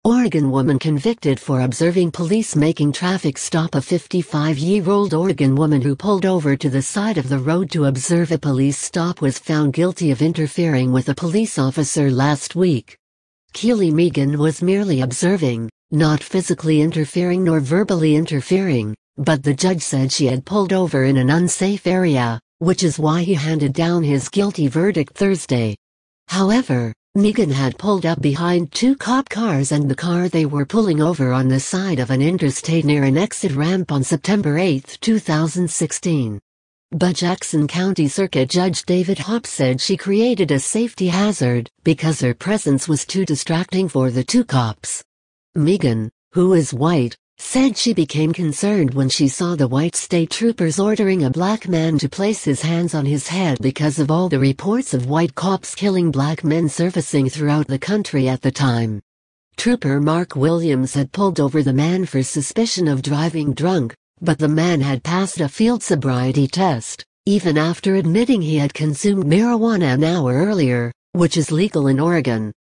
Oregon woman convicted for observing police making traffic stop. A 55-year-old Oregon woman who pulled over to the side of the road to observe a police stop was found guilty of interfering with a police officer last week. Keely Megan was merely observing, not physically interfering nor verbally interfering, but the judge said she had pulled over in an unsafe area, which is why he handed down his guilty verdict Thursday. However, Megan had pulled up behind two cop cars and the car they were pulling over on the side of an interstate near an exit ramp on September 8, 2016. But Jackson County Circuit Judge David Hopp said she created a safety hazard because her presence was too distracting for the two cops. Megan, who is white, said she became concerned when she saw the white state troopers ordering a black man to place his hands on his head because of all the reports of white cops killing black men surfacing throughout the country at the time. Trooper Mark Williams had pulled over the man for suspicion of driving drunk, but the man had passed a field sobriety test, even after admitting he had consumed marijuana an hour earlier, which is legal in Oregon.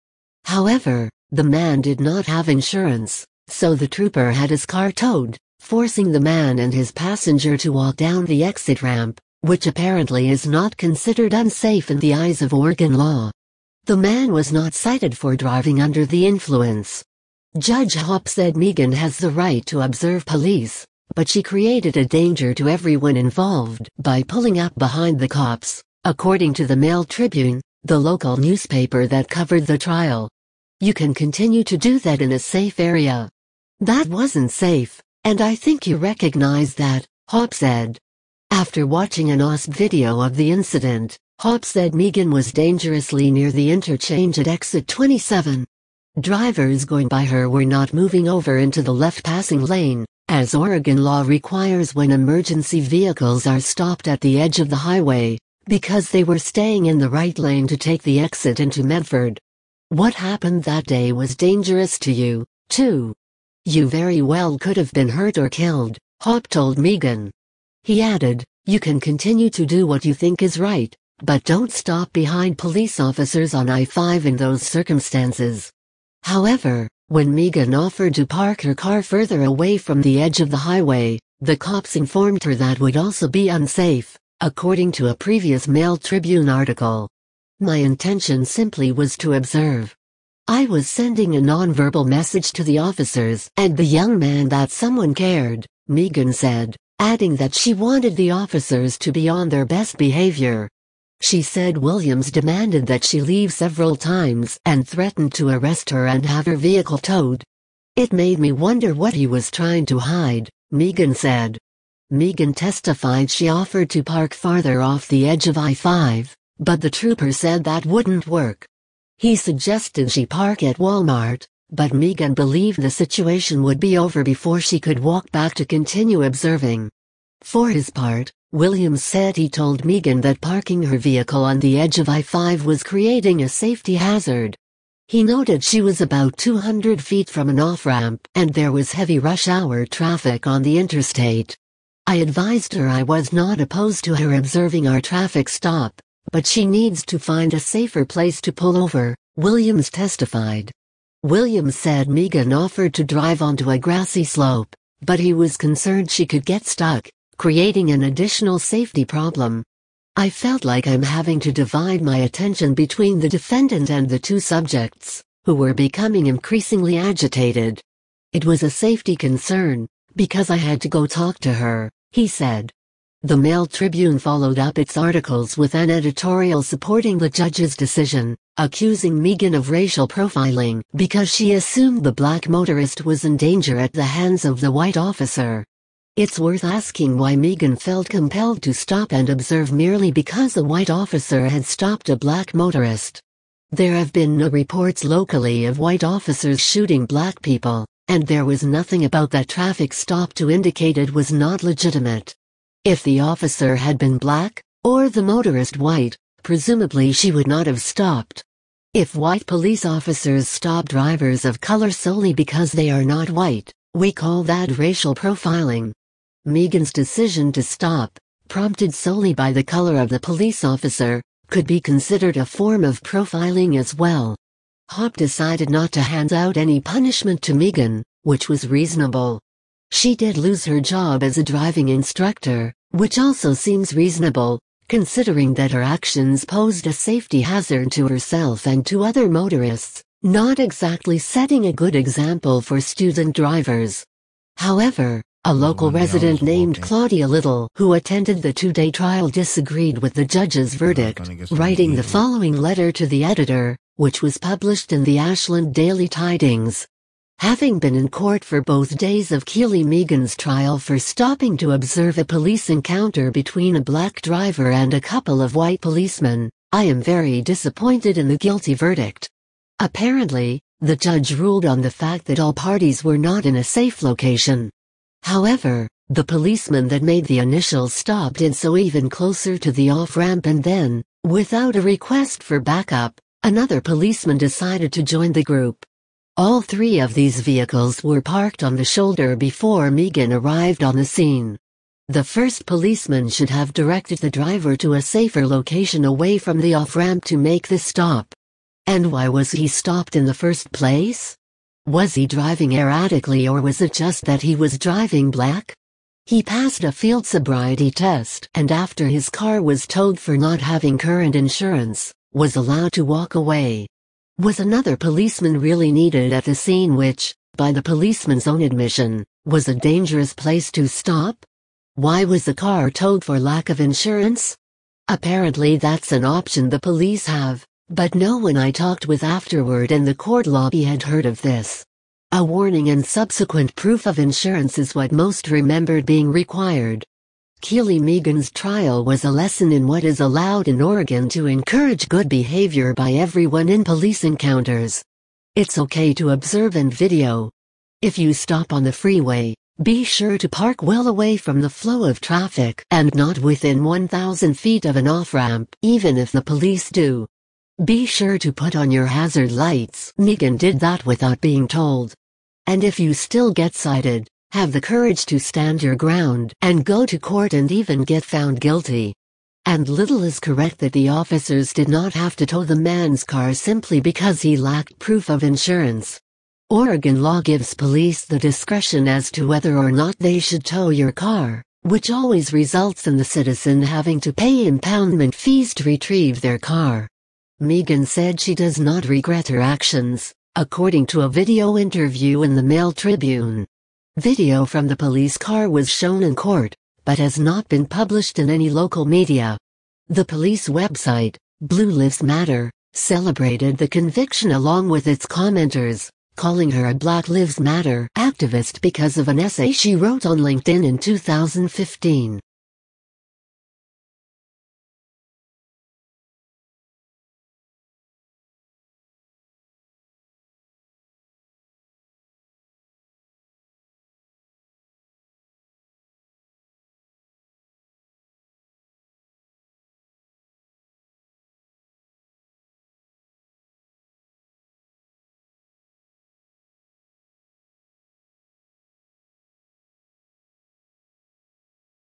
However, the man did not have insurance, so the trooper had his car towed, forcing the man and his passenger to walk down the exit ramp, which apparently is not considered unsafe in the eyes of Oregon law. The man was not cited for driving under the influence. Judge Hopp said Megan has the right to observe police, but she created a danger to everyone involved by pulling up behind the cops, according to the Mail Tribune, the local newspaper that covered the trial. You can continue to do that in a safe area. That wasn't safe, and I think you recognize that, Hopp said. After watching an OSP video of the incident, Hopp said Megan was dangerously near the interchange at exit 27. Drivers going by her were not moving over into the left passing lane, as Oregon law requires when emergency vehicles are stopped at the edge of the highway, because they were staying in the right lane to take the exit into Medford. What happened that day was dangerous to you, too. You very well could have been hurt or killed, Hopp told Megan. He added, you can continue to do what you think is right, but don't stop behind police officers on I-5 in those circumstances. However, when Megan offered to park her car further away from the edge of the highway, the cops informed her that would also be unsafe, according to a previous Mail Tribune article. My intention simply was to observe. I was sending a nonverbal message to the officers and the young man that someone cared, Megan said, adding that she wanted the officers to be on their best behavior. She said Williams demanded that she leave several times and threatened to arrest her and have her vehicle towed. It made me wonder what he was trying to hide, Megan said. Megan testified she offered to park farther off the edge of I-5, but the trooper said that wouldn't work. He suggested she park at Walmart, but Megan believed the situation would be over before she could walk back to continue observing. For his part, Williams said he told Megan that parking her vehicle on the edge of I-5 was creating a safety hazard. He noted she was about 200 feet from an off-ramp and there was heavy rush hour traffic on the interstate. I advised her I was not opposed to her observing our traffic stop, but she needs to find a safer place to pull over, Williams testified. Williams said Megan offered to drive onto a grassy slope, but he was concerned she could get stuck, creating an additional safety problem. I felt like I'm having to divide my attention between the defendant and the two subjects, who were becoming increasingly agitated. It was a safety concern, because I had to go talk to her, he said. The Mail Tribune followed up its articles with an editorial supporting the judge's decision, accusing Megan of racial profiling because she assumed the black motorist was in danger at the hands of the white officer. It's worth asking why Megan felt compelled to stop and observe merely because a white officer had stopped a black motorist. There have been no reports locally of white officers shooting black people, and there was nothing about that traffic stop to indicate it was not legitimate. If the officer had been black, or the motorist white, presumably she would not have stopped. If white police officers stop drivers of color solely because they are not white, we call that racial profiling. Megan's decision to stop, prompted solely by the color of the police officer, could be considered a form of profiling as well. Hop decided not to hand out any punishment to Megan, which was reasonable. She did lose her job as a driving instructor, which also seems reasonable, considering that her actions posed a safety hazard to herself and to other motorists, not exactly setting a good example for student drivers. However, a local resident named Claudia Little, who attended the two-day trial, disagreed with the judge's verdict, writing the following letter to the editor, which was published in the Ashland Daily Tidings. Having been in court for both days of Keely Megan's trial for stopping to observe a police encounter between a black driver and a couple of white policemen, I am very disappointed in the guilty verdict. Apparently, the judge ruled on the fact that all parties were not in a safe location. However, the policeman that made the initial stop did so even closer to the off-ramp, and then, without a request for backup, another policeman decided to join the group. All three of these vehicles were parked on the shoulder before Megan arrived on the scene. The first policeman should have directed the driver to a safer location away from the off-ramp to make the stop. And why was he stopped in the first place? Was he driving erratically, or was it just that he was driving black? He passed a field sobriety test, and after his car was towed for not having current insurance, was allowed to walk away. Was another policeman really needed at the scene, which, by the policeman's own admission, was a dangerous place to stop? Why was the car towed for lack of insurance? Apparently that's an option the police have. But no one I talked with afterward in the court lobby had heard of this. A warning and subsequent proof of insurance is what most remembered being required. Keely Megan's trial was a lesson in what is allowed in Oregon to encourage good behavior by everyone in police encounters. It's okay to observe and video. If you stop on the freeway, be sure to park well away from the flow of traffic and not within 1,000 feet of an off-ramp, even if the police do. Be sure to put on your hazard lights. Megan did that without being told. And if you still get cited, have the courage to stand your ground and go to court and even get found guilty. And Little is correct that the officers did not have to tow the man's car simply because he lacked proof of insurance. Oregon law gives police the discretion as to whether or not they should tow your car, which always results in the citizen having to pay impoundment fees to retrieve their car. Megan said she does not regret her actions, according to a video interview in the Mail Tribune. Video from the police car was shown in court, but has not been published in any local media. The police website, Blue Lives Matter, celebrated the conviction along with its commenters, calling her a Black Lives Matter activist because of an essay she wrote on LinkedIn in 2015.